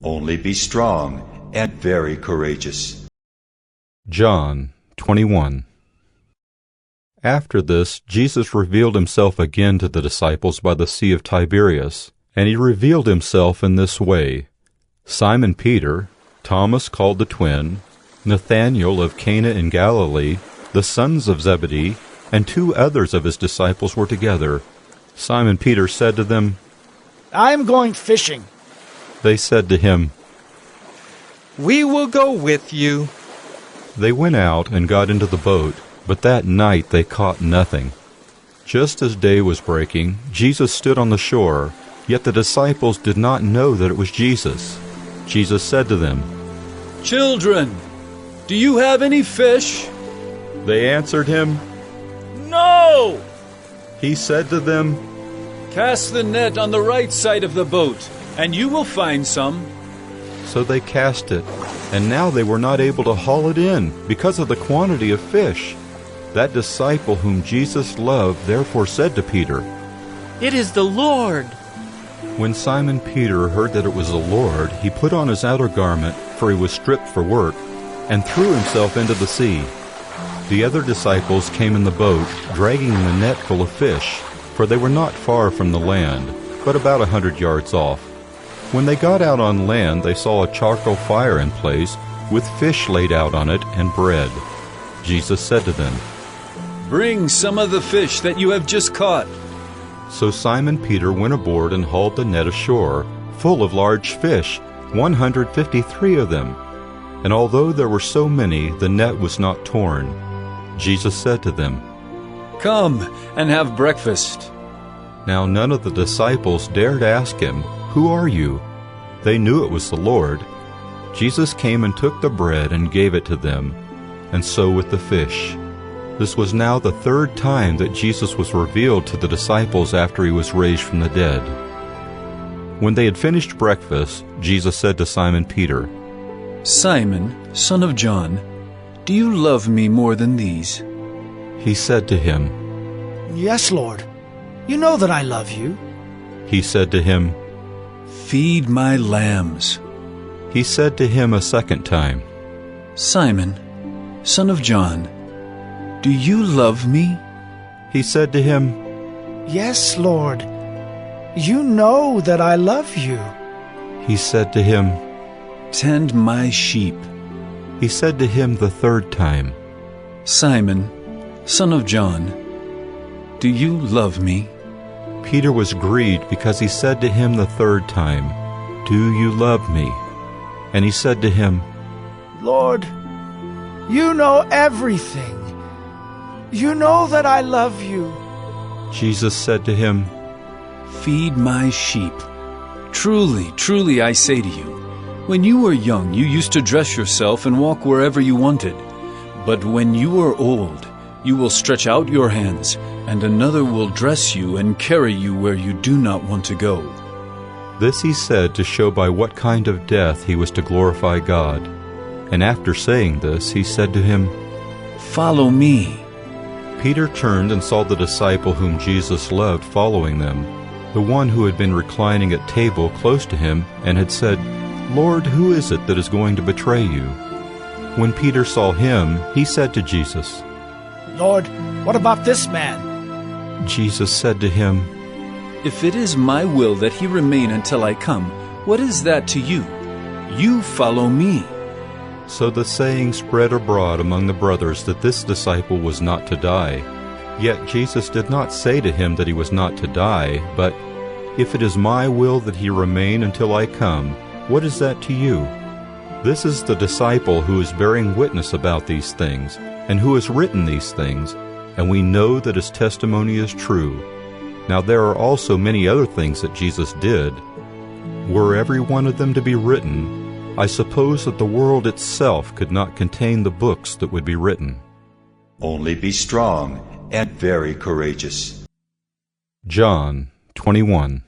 Only be strong and very courageous. John 21. After this, Jesus revealed himself again to the disciples by the Sea of Tiberias, and he revealed himself in this way. Simon Peter, Thomas called the twin, Nathanael of Cana in Galilee, the sons of Zebedee, and 2 others of his disciples were together. Simon Peter said to them, "I am going fishing." They said to him, "We will go with you." They went out and got into the boat, but that night they caught nothing. Just as day was breaking, Jesus stood on the shore, yet the disciples did not know that it was Jesus. Jesus said to them, "Children, do you have any fish?" They answered him, "No!" He said to them, "Cast the net on the right side of the boat, and you will find some." So they cast it, and now they were not able to haul it in because of the quantity of fish. That disciple whom Jesus loved therefore said to Peter, "It is the Lord." When Simon Peter heard that it was the Lord, he put on his outer garment, for he was stripped for work, and threw himself into the sea. The other disciples came in the boat, dragging the net full of fish, for they were not far from the land, but about 100 yards off. When they got out on land, they saw a charcoal fire in place, with fish laid out on it and bread. Jesus said to them, "Bring some of the fish that you have just caught." So Simon Peter went aboard and hauled the net ashore, full of large fish, 153 of them. And although there were so many, the net was not torn. Jesus said to them, "Come and have breakfast." Now none of the disciples dared ask him, "Who are you?" They knew it was the Lord. Jesus came and took the bread and gave it to them, and so with the fish. This was now the 3rd time that Jesus was revealed to the disciples after he was raised from the dead. When they had finished breakfast, Jesus said to Simon Peter, "Simon, son of John, do you love me more than these?" He said to him, "Yes, Lord. You know that I love you." He said to him, "Feed my lambs." He said to him a 2nd time, "Simon, son of John, do you love me?" He said to him, "Yes, Lord. You know that I love you." He said to him, "Tend my sheep." He said to him the 3rd time, "Simon, son of John, do you love me?" Peter was grieved because he said to him the 3rd time, "Do you love me?" And he said to him, "Lord, you know everything. You know that I love you." Jesus said to him, "Feed my sheep. Truly, truly, I say to you, when you were young, you used to dress yourself and walk wherever you wanted. But when you are old, you will stretch out your hands, and another will dress you and carry you where you do not want to go." This he said to show by what kind of death he was to glorify God. And after saying this, he said to him, "Follow me." Peter turned and saw the disciple whom Jesus loved following them, the one who had been reclining at table close to him and had said, "Lord, who is it that is going to betray you?" When Peter saw him, he said to Jesus, "Lord, what about this man?" Jesus said to him, "If it is my will that he remain until I come, what is that to you? You follow me." So the saying spread abroad among the brothers that this disciple was not to die. Yet Jesus did not say to him that he was not to die, but, "If it is my will that he remain until I come, what is that to you?" This is the disciple who is bearing witness about these things, and who has written these things, and we know that his testimony is true. Now there are also many other things that Jesus did. Were every one of them to be written, I suppose that the world itself could not contain the books that would be written. Only be strong and very courageous. John 21.